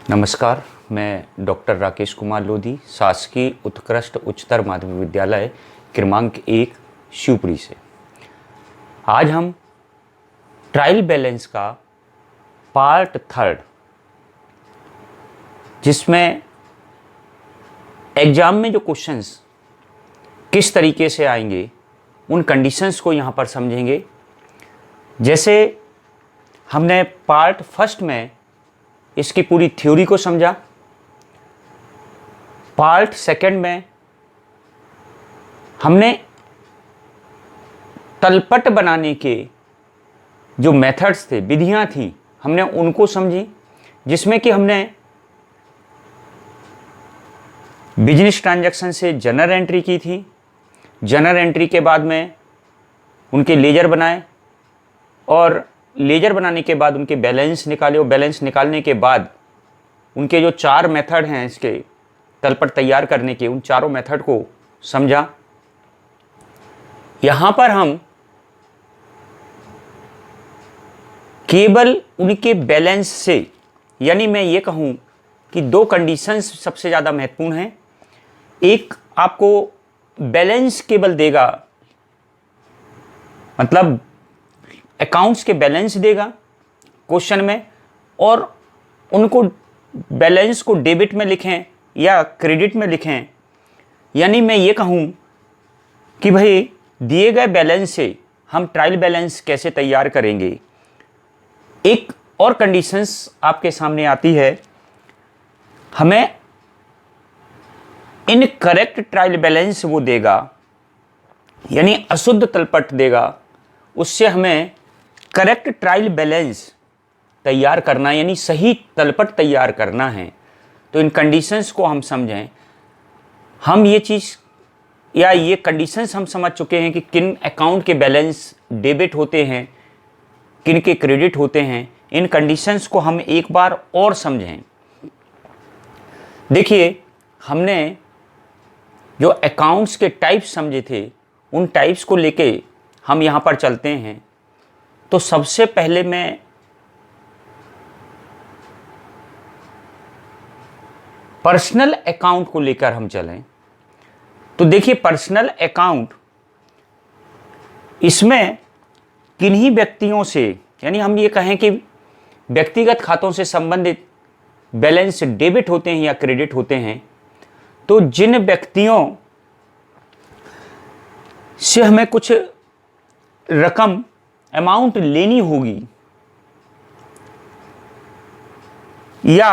नमस्कार, मैं डॉक्टर राकेश कुमार लोधी, शासकीय उत्कृष्ट उच्चतर माध्यमिक विद्यालय क्रमांक 1 शिवपुरी से। आज हम ट्रायल बैलेंस का पार्ट 3, जिसमें एग्जाम में जो क्वेश्चंस किस तरीके से आएंगे उन कंडीशंस को यहाँ पर समझेंगे। जैसे हमने पार्ट 1 में इसकी पूरी थ्योरी को समझा, पार्ट 2 में हमने तलपट बनाने के जो मेथड्स थे, विधियां थी, हमने उनको समझी, जिसमें कि हमने बिजनेस ट्रांजैक्शन से जर्नल एंट्री की थी। जर्नल एंट्री के बाद में उनके लेजर बनाए और लेजर बनाने के बाद उनके बैलेंस निकाले और बैलेंस निकालने के बाद उनके जो 4 मेथड हैं इसके तलपट तैयार करने के, उन चारों मेथड को समझा। यहाँ पर हम केवल उनके बैलेंस से, यानी मैं ये कहूँ कि 2 कंडीशंस सबसे ज़्यादा महत्वपूर्ण हैं। एक आपको बैलेंस केवल देगा, मतलब अकाउंट्स के बैलेंस देगा क्वेश्चन में, और उनको बैलेंस को डेबिट में लिखें या क्रेडिट में लिखें। यानी मैं ये कहूँ कि भाई दिए गए बैलेंस से हम ट्रायल बैलेंस कैसे तैयार करेंगे। एक और कंडीशंस आपके सामने आती है, हमें इनकरेक्ट ट्रायल बैलेंस वो देगा, यानी अशुद्ध तलपट देगा, उससे हमें करेक्ट ट्रायल बैलेंस तैयार करना, यानी सही तलपट तैयार करना है। तो इन कंडीशंस को हम समझें। हम ये चीज़ या ये कंडीशंस हम समझ चुके हैं कि किन अकाउंट के बैलेंस डेबिट होते हैं, किन के क्रेडिट होते हैं। इन कंडीशंस को हम एक बार और समझें। देखिए, हमने जो अकाउंट्स के टाइप्स समझे थे, उन टाइप्स को लेके हम यहाँ पर चलते हैं। तो सबसे पहले मैं पर्सनल अकाउंट को लेकर हम चलें। तो देखिए, पर्सनल अकाउंट, इसमें किन्हीं व्यक्तियों से, यानी हम ये कहें कि व्यक्तिगत खातों से संबंधित बैलेंस डेबिट होते हैं या क्रेडिट होते हैं। तो जिन व्यक्तियों से हमें कुछ रकम अमाउंट लेनी होगी या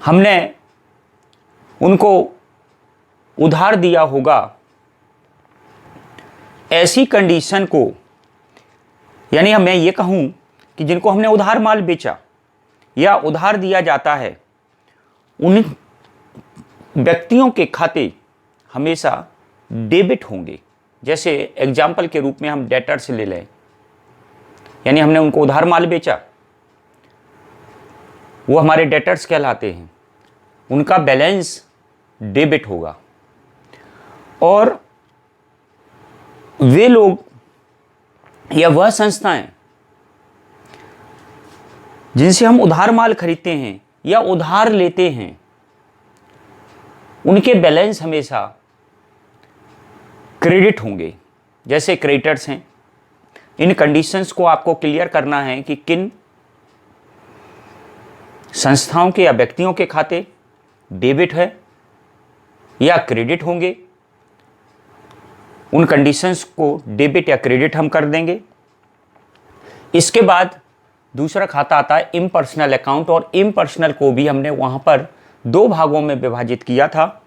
हमने उनको उधार दिया होगा, ऐसी कंडीशन को, यानी मैं ये कहूं कि जिनको हमने उधार माल बेचा या उधार दिया जाता है, उन व्यक्तियों के खाते हमेशा डेबिट होंगे। जैसे एग्जाम्पल के रूप में हम डेटर्स ले लें, यानी हमने उनको उधार माल बेचा, वो हमारे डेटर्स कहलाते हैं, उनका बैलेंस डेबिट होगा। और वे लोग या वह संस्थाएं जिनसे हम उधार माल खरीदते हैं या उधार लेते हैं, उनके बैलेंस हमेशा क्रेडिट होंगे। जैसे क्रेडिटर्स हैं। इन कंडीशंस को आपको क्लियर करना है कि किन संस्थाओं के या व्यक्तियों के खाते डेबिट है या क्रेडिट होंगे। उन कंडीशंस को डेबिट या क्रेडिट हम कर देंगे। इसके बाद दूसरा खाता आता है इम्पर्सनल अकाउंट, और इम्पर्सनल को भी हमने वहां पर 2 भागों में विभाजित किया था,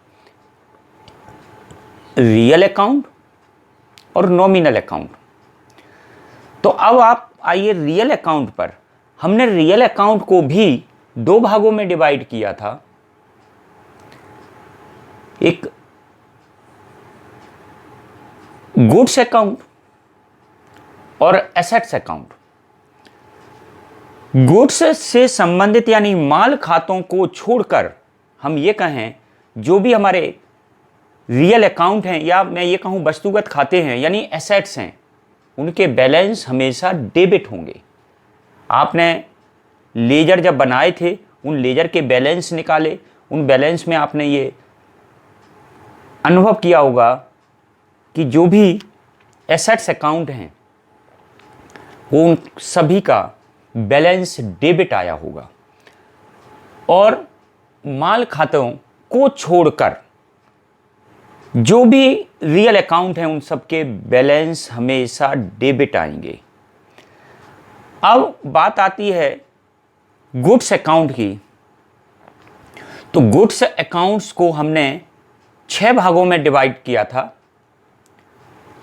रियल अकाउंट और नॉमिनल अकाउंट। तो अब आप आइए रियल अकाउंट पर। हमने रियल अकाउंट को भी 2 भागों में डिवाइड किया था, एक गुड्स अकाउंट और एसेट्स अकाउंट। गुड्स से संबंधित यानी माल खातों को छोड़कर हम ये कहें, जो भी हमारे रियल अकाउंट हैं या मैं ये कहूँ वस्तुगत खाते हैं, यानी एसेट्स हैं, उनके बैलेंस हमेशा डेबिट होंगे। आपने लेजर जब बनाए थे उन लेजर के बैलेंस निकाले, उन बैलेंस में आपने ये अनुभव किया होगा कि जो भी एसेट्स अकाउंट हैं वो उन सभी का बैलेंस डेबिट आया होगा, और माल खातों को छोड़कर जो भी रियल अकाउंट हैं उन सबके बैलेंस हमेशा डेबिट आएंगे। अब बात आती है गुड्स अकाउंट की। तो गुड्स अकाउंट्स को हमने 6 भागों में डिवाइड किया था।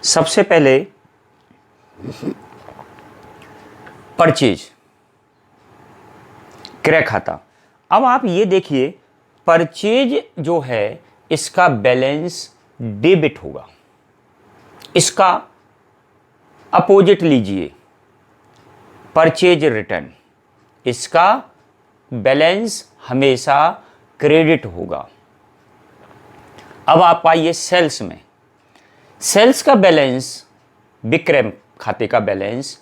सबसे पहले परचेज, क्रय खाता। अब आप ये देखिए, परचेज जो है इसका बैलेंस डेबिट होगा। इसका अपोजिट लीजिए, परचेज रिटर्न, इसका बैलेंस हमेशा क्रेडिट होगा। अब आप आइए सेल्स में। सेल्स का बैलेंस, विक्रय खाते का बैलेंस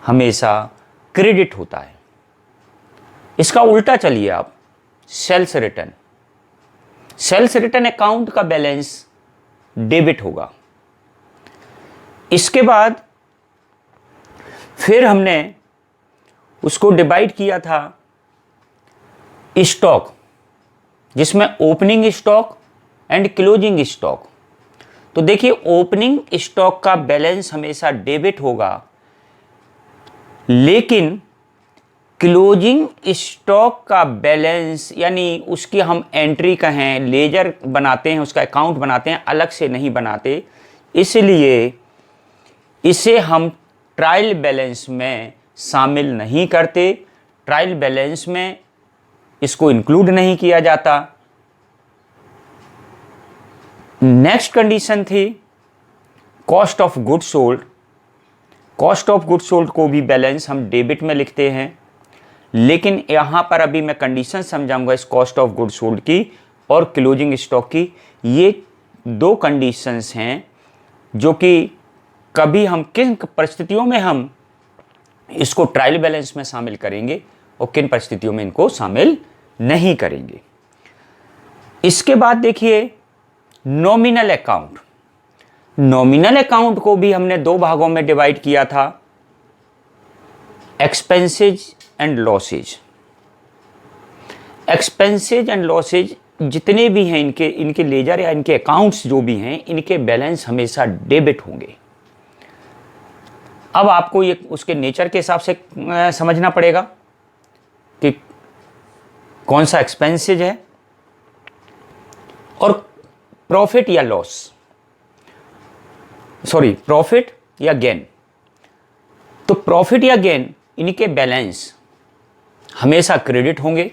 हमेशा क्रेडिट होता है। इसका उल्टा चलिए आप, sales return. Sales return account का बैलेंस डेबिट होगा। इसके बाद फिर हमने उसको डिवाइड किया था स्टॉक, जिसमें opening stock and closing stock. तो देखिए, ओपनिंग स्टॉक का बैलेंस हमेशा डेबिट होगा, लेकिन क्लोजिंग स्टॉक का बैलेंस, यानी उसकी हम एंट्री कहें, लेजर बनाते हैं, उसका अकाउंट बनाते हैं, अलग से नहीं बनाते, इसलिए इसे हम ट्रायल बैलेंस में शामिल नहीं करते। ट्रायल बैलेंस में इसको इंक्लूड नहीं किया जाता। नेक्स्ट कंडीशन थी cost of goods sold. Cost of goods sold को भी बैलेंस हम डेबिट में लिखते हैं, लेकिन यहां पर अभी मैं कंडीशन समझाऊंगा इस कॉस्ट ऑफ गुड्स सोल्ड की और क्लोजिंग स्टॉक की। ये 2 कंडीशंस हैं जो कि कभी हम किन परिस्थितियों में हम इसको ट्रायल बैलेंस में शामिल करेंगे और किन परिस्थितियों में इनको शामिल नहीं करेंगे। इसके बाद देखिए नॉमिनल अकाउंट। नॉमिनल अकाउंट को भी हमने 2 भागों में डिवाइड किया था, expenses and losses. Expenses and losses जितने भी हैं इनके लेजर या इनके अकाउंट्स जो भी हैं, इनके बैलेंस हमेशा डेबिट होंगे। अब आपको ये उसके नेचर के हिसाब से समझना पड़ेगा कि कौन सा एक्सपेंसेज है और प्रॉफिट या लॉस, सॉरी प्रॉफिट या गेन। तो प्रॉफिट या गेन, इनके बैलेंस हमेशा क्रेडिट होंगे।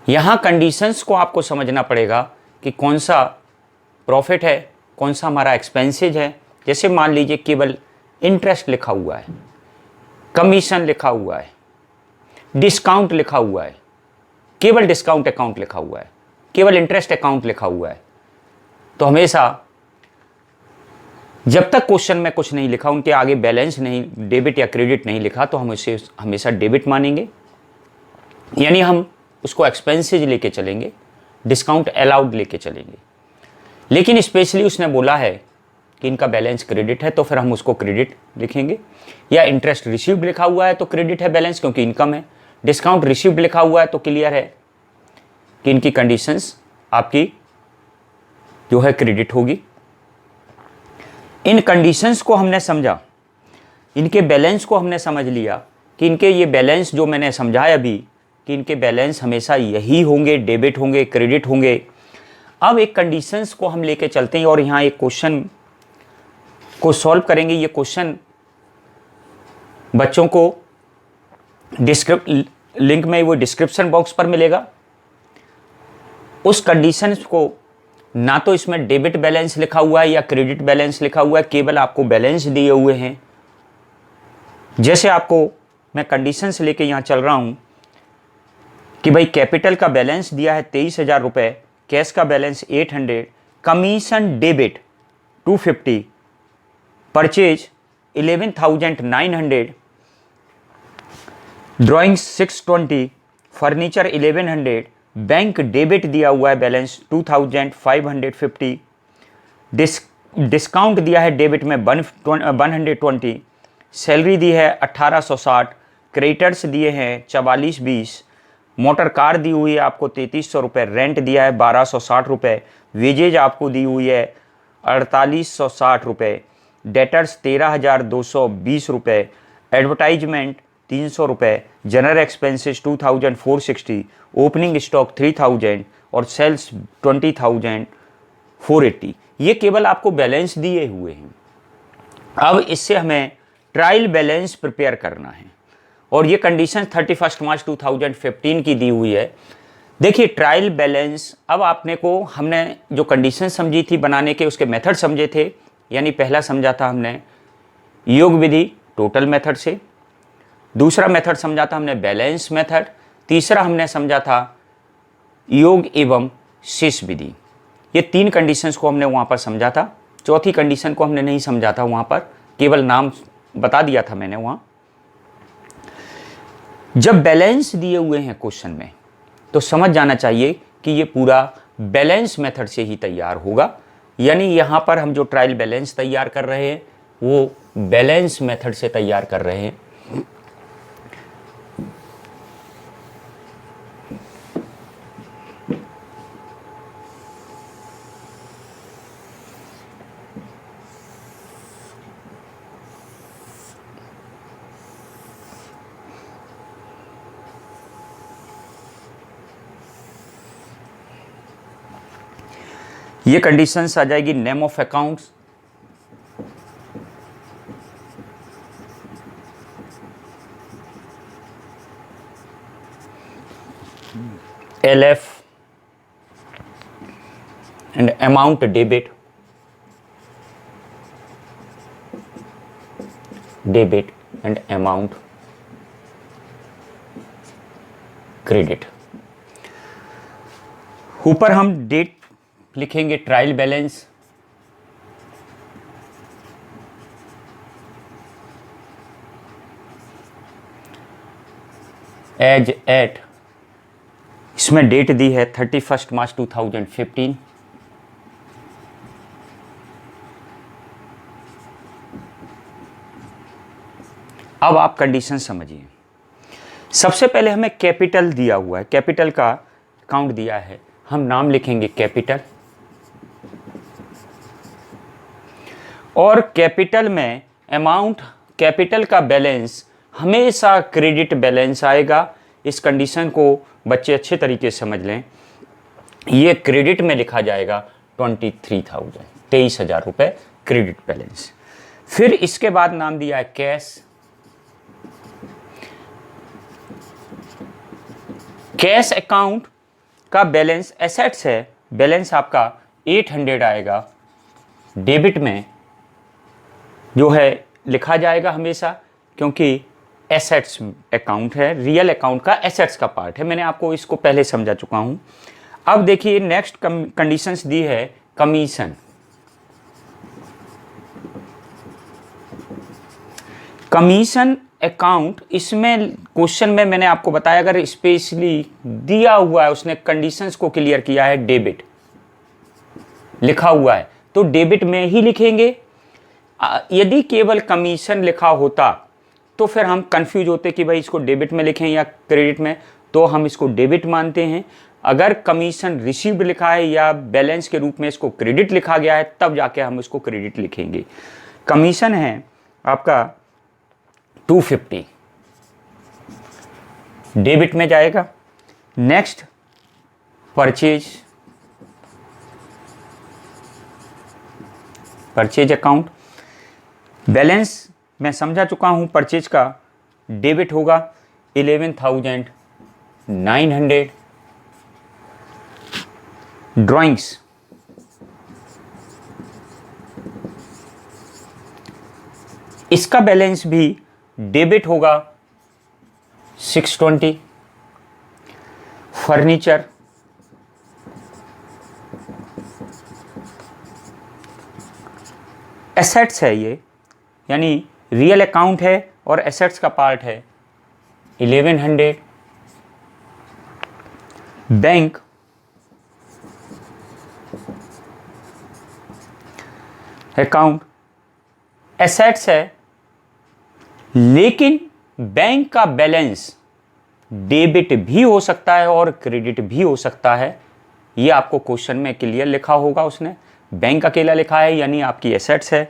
यहां कंडीशंस को आपको समझना पड़ेगा कि कौन सा प्रॉफिट है, कौन सा हमारा एक्सपेंसेज है। जैसे मान लीजिए केवल इंटरेस्ट लिखा हुआ है, कमीशन लिखा हुआ है, डिस्काउंट लिखा हुआ है, केवल डिस्काउंट अकाउंट लिखा हुआ है, केवल इंटरेस्ट अकाउंट लिखा हुआ है, तो हमेशा जब तक क्वेश्चन में कुछ नहीं लिखा, उनके आगे बैलेंस नहीं, डेबिट या क्रेडिट नहीं लिखा, तो हम इसे हमेशा डेबिट मानेंगे, यानी हम उसको एक्सपेंसेज लेके चलेंगे, डिस्काउंट अलाउड लेके चलेंगे। लेकिन स्पेशली उसने बोला है कि इनका बैलेंस क्रेडिट है, तो फिर हम उसको क्रेडिट लिखेंगे। या इंटरेस्ट रिसीव्ड लिखा हुआ है तो क्रेडिट है बैलेंस, क्योंकि इनकम है। डिस्काउंट रिसीव्ड लिखा हुआ है तो क्लियर है कि इनकी कंडीशंस आपकी जो है क्रेडिट होगी। इन कंडीशंस को हमने समझा, इनके बैलेंस को हमने समझ लिया कि इनके ये बैलेंस जो मैंने समझाया अभी कि इनके बैलेंस हमेशा यही होंगे, डेबिट होंगे, क्रेडिट होंगे। अब एक कंडीशंस को हम लेके चलते हैं और यहाँ एक क्वेश्चन को सॉल्व करेंगे। ये क्वेश्चन बच्चों को लिंक में वो डिस्क्रिप्शन बॉक्स पर मिलेगा। उस कंडीशंस को ना तो इसमें डेबिट बैलेंस लिखा हुआ है या क्रेडिट बैलेंस लिखा हुआ है, केवल आपको बैलेंस दिए हुए हैं। जैसे आपको मैं कंडीशंस लेके यहाँ चल रहा हूँ कि भाई कैपिटल का बैलेंस दिया है 23,000 रुपये, कैश का balance 800, commission debit 250, purchase 11,900, drawing 620, furniture 1100, bank debit दिया हुआ है बैलेंस 2550, डिस्काउंट दिया है डेबिट में 120, सैलरी दी है 1860, क्रेडिटर्स दिए हैं 4420, मोटर कार दी हुई है आपको 3300 रुपये, रेंट दिया है 1260 रुपये, वेजेज आपको दी हुई है 4860 रुपये, डेटर्स 13220 रुपये, एडवर्टाइजमेंट 300 रुपये, जनरल एक्सपेंसेस 2460, ओपनिंग स्टॉक 3000 और सेल्स 20480। ये केवल आपको बैलेंस दिए हुए हैं। अब इससे हमें ट्रायल बैलेंस प्रिपेयर करना है और ये कंडीशन 31 मार्च 2015 की दी हुई है। देखिए ट्रायल बैलेंस, अब आपने को हमने जो कंडीशन समझी थी बनाने के, उसके मेथड समझे थे। यानी पहला समझा था हमने योग विधि टोटल मेथड से, दूसरा मेथड समझा था हमने बैलेंस मेथड, तीसरा हमने समझा था योग एवं शेष विधि। ये तीन कंडीशंस को हमने वहाँ पर समझा था। चौथी कंडीशन को हमने नहीं समझा था, वहाँ पर केवल नाम बता दिया था मैंने। वहाँ जब बैलेंस दिए हुए हैं क्वेश्चन में तो समझ जाना चाहिए कि ये पूरा बैलेंस मेथड से ही तैयार होगा। यानी यहाँ पर हम जो ट्रायल बैलेंस तैयार कर रहे हैं वो बैलेंस मेथड से तैयार कर रहे हैं। ये कंडीशंस आ जाएगी name of accounts, LF and amount debit and amount credit। ऊपर हम डेट लिखेंगे ट्रायल बैलेंस, एज एट, इसमें डेट दी है 31 मार्च 2015। अब आप कंडीशन समझिए। सबसे पहले हमें कैपिटल दिया हुआ है, कैपिटल का अकाउंट दिया है, हम नाम लिखेंगे कैपिटल, और कैपिटल में अमाउंट, कैपिटल का बैलेंस हमेशा क्रेडिट बैलेंस आएगा। इस कंडीशन को बच्चे अच्छे तरीके से समझ लें। ये क्रेडिट में लिखा जाएगा 23,000 रुपये क्रेडिट बैलेंस। फिर इसके बाद नाम दिया है कैश, कैश अकाउंट का बैलेंस एसेट्स है, बैलेंस आपका 800 आएगा। डेबिट में जो है लिखा जाएगा हमेशा, क्योंकि एसेट्स अकाउंट है, रियल अकाउंट का एसेट्स का पार्ट है। मैंने आपको इसको पहले समझा चुका हूं। अब देखिए नेक्स्ट कंडीशंस दी है कमीशन। कमीशन अकाउंट, इसमें क्वेश्चन में मैंने आपको बताया, अगर स्पेशली दिया हुआ है, उसने कंडीशंस को क्लियर किया है, डेबिट लिखा हुआ है तो डेबिट में ही लिखेंगे। यदि केवल कमीशन लिखा होता तो फिर हम कंफ्यूज होते कि भाई इसको डेबिट में लिखें या क्रेडिट में, तो हम इसको डेबिट मानते हैं। अगर कमीशन रिसीव्ड लिखा है या बैलेंस के रूप में इसको क्रेडिट लिखा गया है तब जाके हम इसको क्रेडिट लिखेंगे। कमीशन है आपका 250, डेबिट में जाएगा। Next purchase, purchase account, balance मैं समझा चुका हूं, परचेज का डेबिट होगा 11,900। ड्राइंग्स, इसका बैलेंस भी डेबिट होगा 620। फर्नीचर, एसेट्स है ये, यानी रियल अकाउंट है और एसेट्स का पार्ट है, 1100 बैंक अकाउंट एसेट्स है, लेकिन बैंक का बैलेंस डेबिट भी हो सकता है और क्रेडिट भी हो सकता है। ये आपको क्वेश्चन में क्लियर लिखा होगा, उसने बैंक अकेला लिखा है यानी आपकी एसेट्स है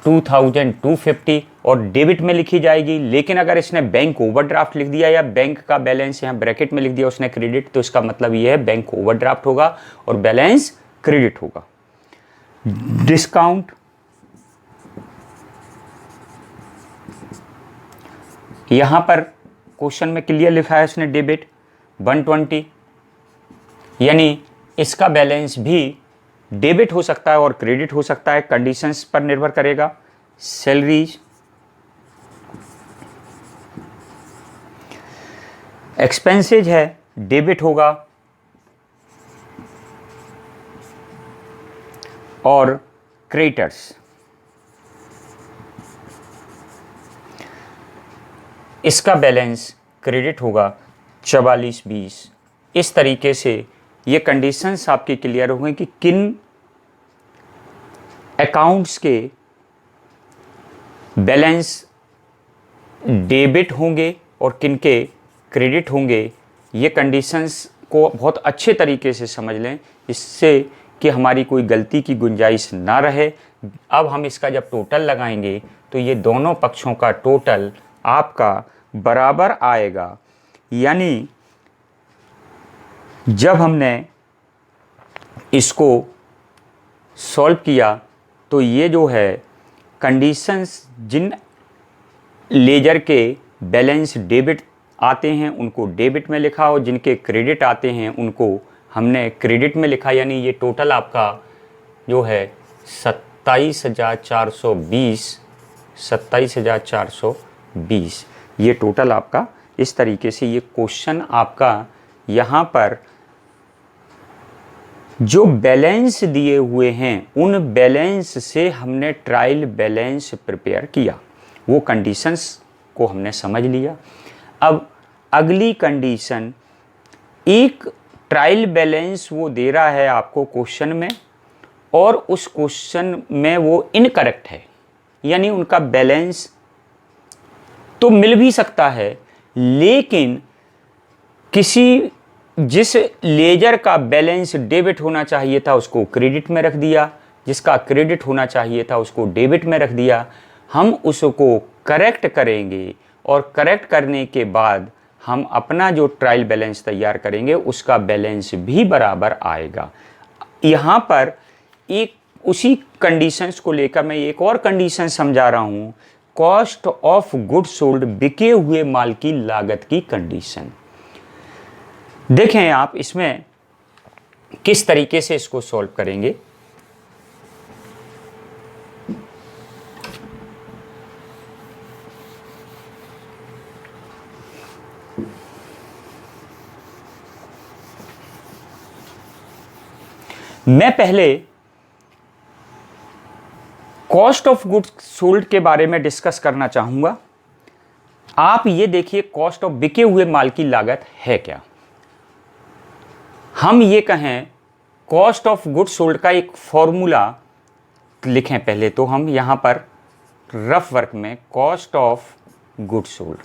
2250 और डेबिट में लिखी जाएगी। लेकिन अगर इसने बैंक ओवरड्राफ्ट लिख दिया या बैंक का बैलेंस यहाँ ब्रैकेट में लिख दिया उसने क्रेडिट, तो इसका मतलब ये है बैंक ओवरड्राफ्ट होगा और बैलेंस क्रेडिट होगा। डिस्काउंट, यहां पर क्वेश्चन में क्लियर लिखा है उसने डेबिट 120, यानी इसका बैलेंस भी डेबिट हो सकता है और क्रेडिट हो सकता है, कंडीशंस पर निर्भर करेगा। सैलरीज, एक्सपेंसेज है, डेबिट होगा और क्रेडिटर्स, इसका बैलेंस क्रेडिट होगा 4420। इस तरीके से ये कंडीशंस आपके क्लियर हो गए कि किन अकाउंट्स के बैलेंस डेबिट होंगे और किन के क्रेडिट होंगे। ये कंडीशंस को बहुत अच्छे तरीके से समझ लें, इससे कि हमारी कोई गलती की गुंजाइश ना रहे। अब हम इसका जब टोटल लगाएंगे तो ये दोनों पक्षों का टोटल आपका बराबर आएगा, यानी जब हमने इसको सॉल्व किया तो ये जो है कंडीशंस, जिन लेजर के बैलेंस डेबिट आते हैं उनको डेबिट में लिखा और जिनके क्रेडिट आते हैं उनको हमने क्रेडिट में लिखा, यानी ये टोटल आपका जो है 27,420 ये टोटल आपका इस तरीके से ये क्वेश्चन आपका यहाँ पर जो बैलेंस दिए हुए हैं उन बैलेंस से हमने ट्रायल बैलेंस प्रिपेयर किया, वो कंडीशंस को हमने समझ लिया। अब अगली कंडीशन, एक ट्रायल बैलेंस वो दे रहा है आपको क्वेश्चन में और उस क्वेश्चन में वो इनकरेक्ट है, यानी उनका बैलेंस तो मिल भी सकता है लेकिन किसी जिस लेजर का बैलेंस डेबिट होना चाहिए था उसको क्रेडिट में रख दिया, जिसका क्रेडिट होना चाहिए था उसको डेबिट में रख दिया। हम उसको करेक्ट करेंगे और करेक्ट करने के बाद हम अपना जो ट्रायल बैलेंस तैयार करेंगे उसका बैलेंस भी बराबर आएगा। यहाँ पर एक उसी कंडीशंस को लेकर मैं एक और कंडीशन समझा रहा हूँ, कॉस्ट ऑफ गुड सोल्ड, बिके हुए माल की लागत की कंडीशन। देखें आप इसमें किस तरीके से इसको सॉल्व करेंगे। मैं पहले कॉस्ट ऑफ गुड्स सोल्ड के बारे में डिस्कस करना चाहूंगा। आप ये देखिए कॉस्ट ऑफ बिके हुए माल की लागत है क्या। हम ये कहें कॉस्ट ऑफ गुड्स सोल्ड का एक फॉर्मूला लिखें पहले, तो हम यहां पर रफ वर्क में cost of goods sold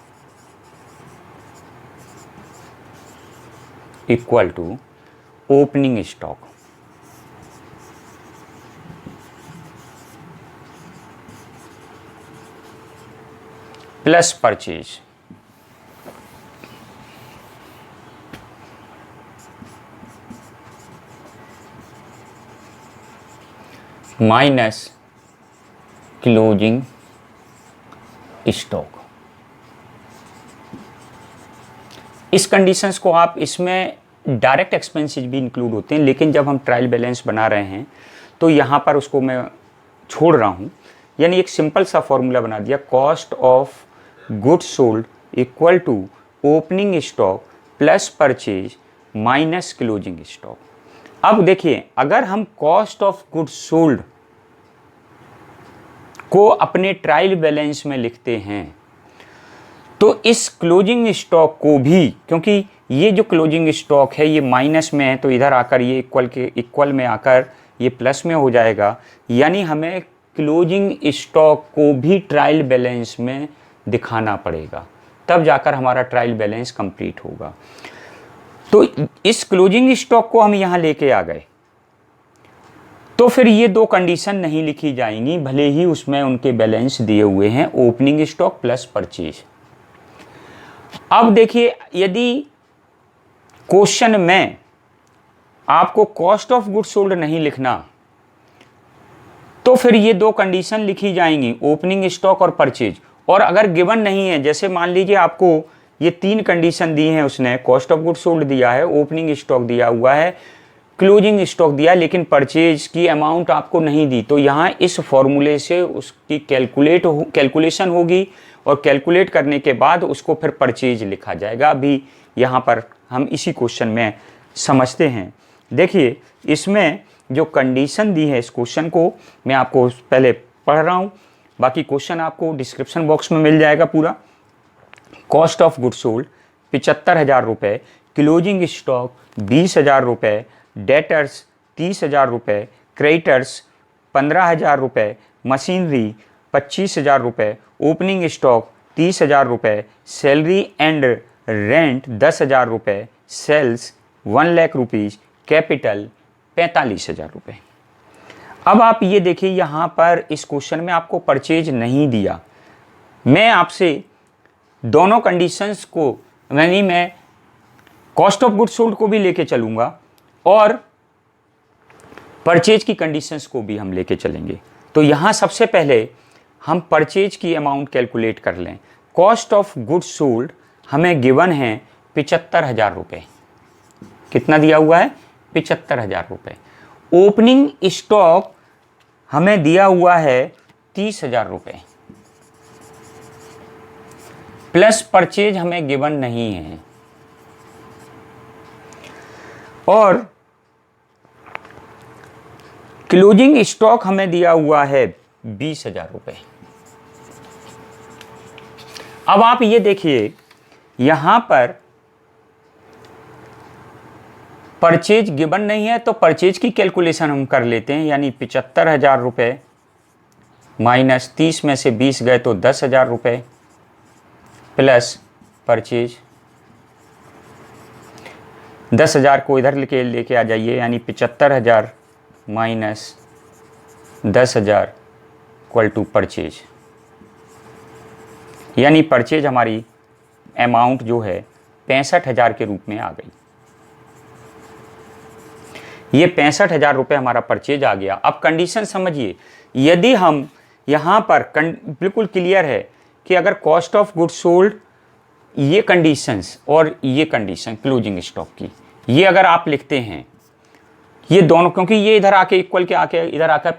equal to opening stock plus purchase minus closing stock. इस कंडीशंस को आप, इसमें डायरेक्ट एक्सपेंसेस भी इंक्लूड होते हैं लेकिन जब हम ट्रायल बैलेंस बना रहे हैं तो यहाँ पर उसको मैं छोड़ रहा हूँ, यानी एक सिंपल सा फॉर्मूला बना दिया, cost of goods sold equal to opening stock plus purchase minus closing stock. अब देखिए अगर हम कॉस्ट ऑफ गुड्स सोल्ड को अपने ट्रायल बैलेंस में लिखते हैं तो इस क्लोजिंग स्टॉक को भी, क्योंकि ये जो क्लोजिंग स्टॉक है ये माइनस में है, तो इधर आकर ये इक्वल में आकर ये प्लस में हो जाएगा, यानी हमें क्लोजिंग स्टॉक को भी ट्रायल बैलेंस में दिखाना पड़ेगा, तब जाकर हमारा ट्रायल बैलेंस कंप्लीट होगा। तो इस क्लोजिंग स्टॉक को हम यहाँ लेके आ गए, तो फिर ये दो कंडीशन नहीं लिखी जाएंगी, भले ही उसमें उनके बैलेंस दिए हुए हैं, ओपनिंग स्टॉक प्लस परचेज। अब देखिए, यदि क्वेश्चन में आपको कॉस्ट ऑफ गुड्स सोल्ड नहीं लिखना, तो फिर ये दो कंडीशन लिखी जाएंगी, ओपनिंग स्टॉक और परचेज। और अगर गिवन नहीं है, जैसे मान लीजिए आपको ये तीन कंडीशन दी हैं, उसने कॉस्ट ऑफ गुड्स सोल्ड दिया है, ओपनिंग स्टॉक दिया हुआ है, क्लोजिंग स्टॉक दिया, लेकिन परचेज की अमाउंट आपको नहीं दी, तो यहाँ इस फॉर्मूले से उसकी कैलकुलेशन होगी, और कैलकुलेट करने के बाद उसको फिर परचेज लिखा जाएगा। अभी यहाँ पर हम इसी क्वेश्चन में समझते हैं। देखिए, इसमें जो कंडीशन दी है, इस क्वेश्चन को मैं आपको पहले पढ़ रहा हूँ, बाकी क्वेश्चन आपको डिस्क्रिप्शन बॉक्स में मिल जाएगा पूरा। कॉस्ट ऑफ गुड्स सोल्ड 75,000 रुपये, क्लोजिंग स्टॉक 20,000 रुपये, डेटर्स 30,000 रुपये, क्रेडिटर्स 15,000 रुपये, मशीनरी 25,000 रुपये, ओपनिंग स्टॉक 30,000 रुपये, सैलरी एंड रेंट 10,000 रुपये, सेल्स 1 लाख रुपीज़, कैपिटल 45,000 रुपये। अब आप ये देखिए, यहाँ पर इस क्वेश्चन में आपको परचेज नहीं दिया। मैं आपसे दोनों कंडीशंस को, यानी मैं कॉस्ट ऑफ गुड्स सोल्ड को भी लेके चलूँगा और परचेज की कंडीशंस को भी हम लेके चलेंगे। तो यहाँ सबसे पहले हम परचेज की अमाउंट कैलकुलेट कर लें। कॉस्ट ऑफ गुड्स सोल्ड हमें गिवन है 75,000 रुपये। कितना दिया हुआ है? 75,000 रुपये। ओपनिंग स्टॉक हमें दिया हुआ है 30,000 रुपये, प्लस परचेज हमें गिवन नहीं है, और क्लोजिंग स्टॉक हमें दिया हुआ है 20,000 रुपये। अब आप ये देखिए, यहां पर परचेज गिवन नहीं है, तो परचेज की कैलकुलेशन हम कर लेते हैं, यानी 75,000 रुपये माइनस 30 में से 20 गए तो 10,000 रुपये, प्लस परचेज 10,000 को इधर लेके आ जाइए, यानी 75,000 माइनस 10,000 इक्वल टू परचेज, यानी परचेज हमारी अमाउंट जो है 65,000 के रूप में आ गई। ये 65,000 रुपये हमारा परचेज आ गया। अब कंडीशन समझिए, यदि हम यहाँ पर बिल्कुल क्लियर है कि अगर कॉस्ट ऑफ गुड्स सोल्ड, ये कंडीशंस और ये कंडीशन क्लोजिंग स्टॉक की, ये अगर आप लिखते हैं, ये दोनों, क्योंकि ये इधर आके इक्वल के आके इधर आकर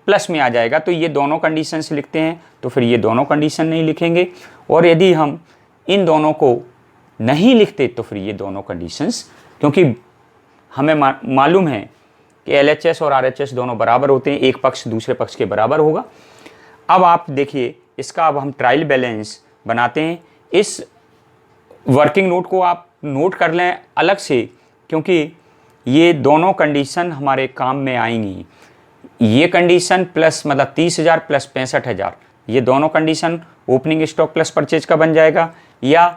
प्लस में आ जाएगा, तो ये दोनों कंडीशंस लिखते हैं, तो फिर ये दोनों कंडीशन नहीं लिखेंगे, और यदि हम इन दोनों को नहीं लिखते तो फिर ये दोनों कंडीशंस, क्योंकि हमें मालूम है कि LHS और RHS दोनों बराबर होते हैं, एक पक्ष दूसरे पक्ष के बराबर होगा। अब आप देखिए, इसका अब हम ट्रायल बैलेंस बनाते हैं। इस वर्किंग नोट को आप नोट कर लें अलग से, क्योंकि ये दोनों कंडीशन हमारे काम में आएंगी। ये कंडीशन प्लस मतलब 30,000 प्लस 65,000, ये दोनों condition opening stock plus purchase का बन जाएगा, या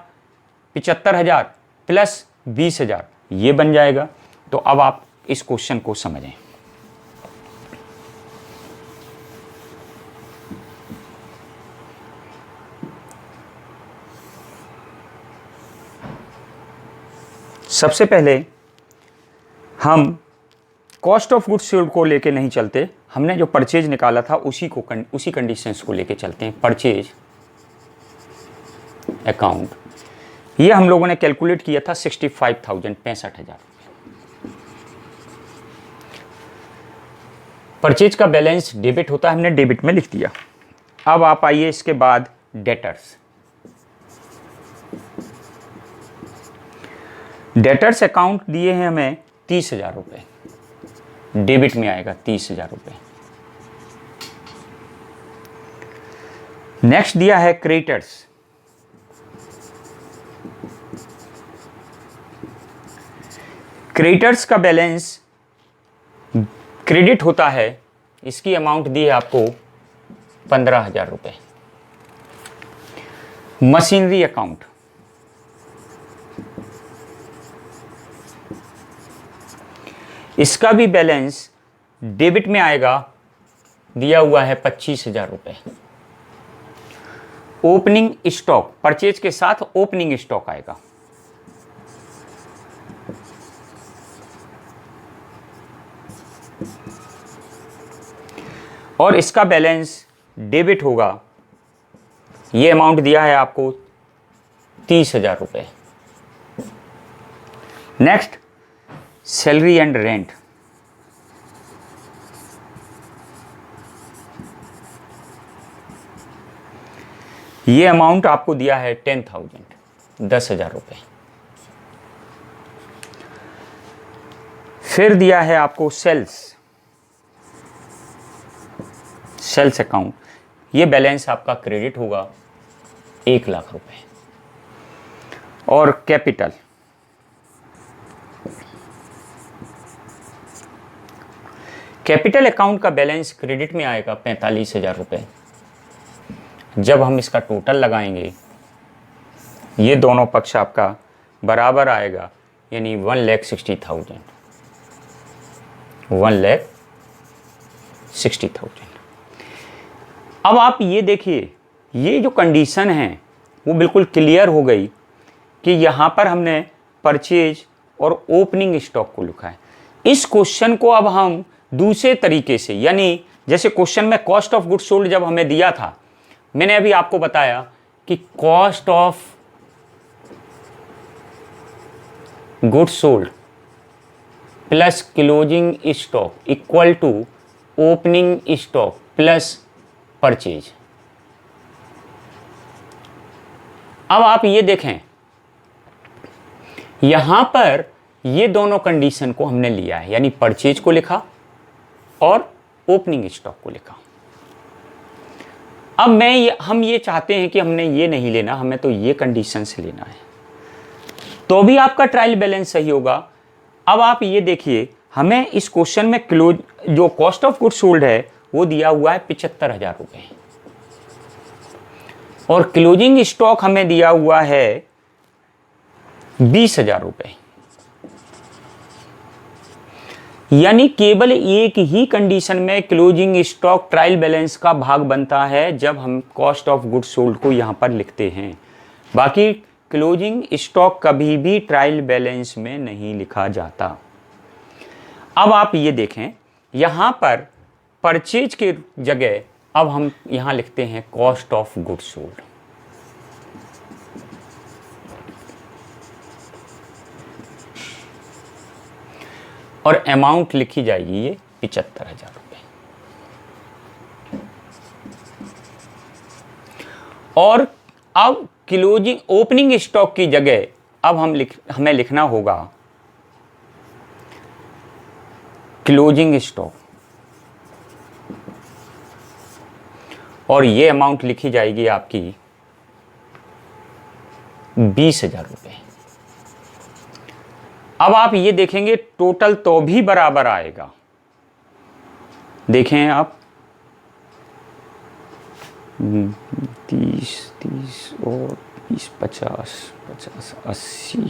75,000 प्लस 20,000 ये बन जाएगा। तो अब आप इस क्वेश्चन को समझें। सबसे पहले हम कॉस्ट ऑफ गुड्स सोल्ड को लेके नहीं चलते, हमने जो परचेज निकाला था उसी कंडीशंस को लेके चलते हैं। परचेज अकाउंट, ये हम लोगों ने कैलकुलेट किया था 65,000, 65,000। परचेज का बैलेंस डेबिट होता है, हमने डेबिट में लिख दिया। अब आप आइए इसके बाद डेटर्स। डेटर्स अकाउंट दिए हैं हमें 30,000 रुपये, डेबिट में आएगा 30,000 रुपये। नेक्स्ट दिया है क्रेडिटर्स, क्रेडिटर्स का बैलेंस क्रेडिट होता है, इसकी अमाउंट दी है आपको 15,000 रुपये। मशीनरी अकाउंट, इसका भी बैलेंस डेबिट में आएगा, दिया हुआ है 25,000 रुपये। ओपनिंग स्टॉक, परचेज के साथ ओपनिंग स्टॉक आएगा, और इसका बैलेंस डेबिट होगा, ये अमाउंट दिया है आपको 30,000 रुपये। नेक्स्ट, सैलरी एंड रेंट, ये अमाउंट आपको दिया है 10,000, 10,000 रुपये। फिर दिया है आपको सेल्स अकाउंट, ये बैलेंस आपका क्रेडिट होगा 1,00,000 रुपये। और कैपिटल अकाउंट का बैलेंस क्रेडिट में आएगा 45,000 रुपये। जब हम इसका टोटल लगाएंगे, ये दोनों पक्ष आपका बराबर आएगा, यानी 1,60,000, 1,60,000। अब आप ये देखिए, ये जो कंडीशन है वो बिल्कुल क्लियर हो गई कि यहाँ पर हमने परचेज और ओपनिंग स्टॉक को लिखा है। इस क्वेश्चन को अब हम दूसरे तरीके से, यानी जैसे क्वेश्चन में कॉस्ट ऑफ गुड्स सोल्ड जब हमें दिया था, मैंने अभी आपको बताया कि cost of goods sold plus closing stock equal to opening stock plus purchase. अब आप ये देखें, यहां पर ये दोनों कंडीशन को हमने लिया है, यानी परचेज को लिखा और ओपनिंग स्टॉक को लिखा। अब हम ये चाहते हैं कि हमने ये नहीं लेना, हमें तो ये कंडीशन से लेना है, तो भी आपका ट्रायल बैलेंस सही होगा। अब आप ये देखिए, हमें इस क्वेश्चन में जो कॉस्ट ऑफ गुड्स सोल्ड है वो दिया हुआ है 75,000 रुपये, और क्लोजिंग स्टॉक हमें दिया हुआ है 20,000 रुपये। यानी केवल एक ही कंडीशन में क्लोजिंग स्टॉक ट्रायल बैलेंस का भाग बनता है जब हम कॉस्ट ऑफ गुड्स सोल्ड को यहां पर लिखते हैं। बाकी क्लोजिंग स्टॉक कभी भी ट्रायल बैलेंस में नहीं लिखा जाता। अब आप ये देखें, यहां पर परचेज के जगह अब हम यहां लिखते हैं कॉस्ट ऑफ गुड्स सोल्ड। और अमाउंट लिखी जाएगी ये 75,000 रुपये। और अब क्लोजिंग ओपनिंग स्टॉक की जगह अब हमें लिखना होगा क्लोजिंग स्टॉक, और ये अमाउंट लिखी जाएगी आपकी 20,000 रुपये। अब आप ये देखेंगे टोटल तो भी बराबर आएगा। देखें आप, 30 और 20, 50, 80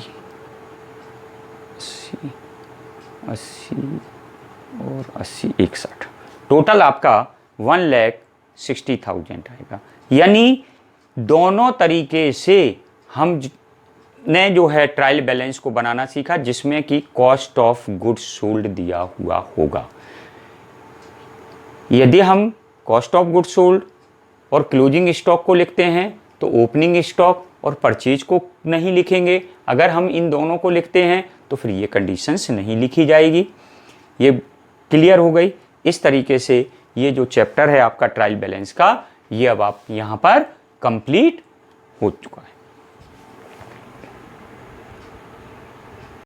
और 80, 61, टोटल आपका 1,60,000 आएगा। यानी दोनों तरीके से हम ने जो है ट्रायल बैलेंस को बनाना सीखा, जिसमें कि कॉस्ट ऑफ गुड्स सोल्ड दिया हुआ होगा। यदि हम कॉस्ट ऑफ गुड्स सोल्ड और क्लोजिंग स्टॉक को लिखते हैं तो ओपनिंग स्टॉक और परचेज को नहीं लिखेंगे। अगर हम इन दोनों को लिखते हैं तो फिर ये कंडीशंस नहीं लिखी जाएगी। ये क्लियर हो गई। इस तरीके से ये जो चैप्टर है आपका ट्रायल बैलेंस का, ये अब आप यहाँ पर कंप्लीट हो चुका है।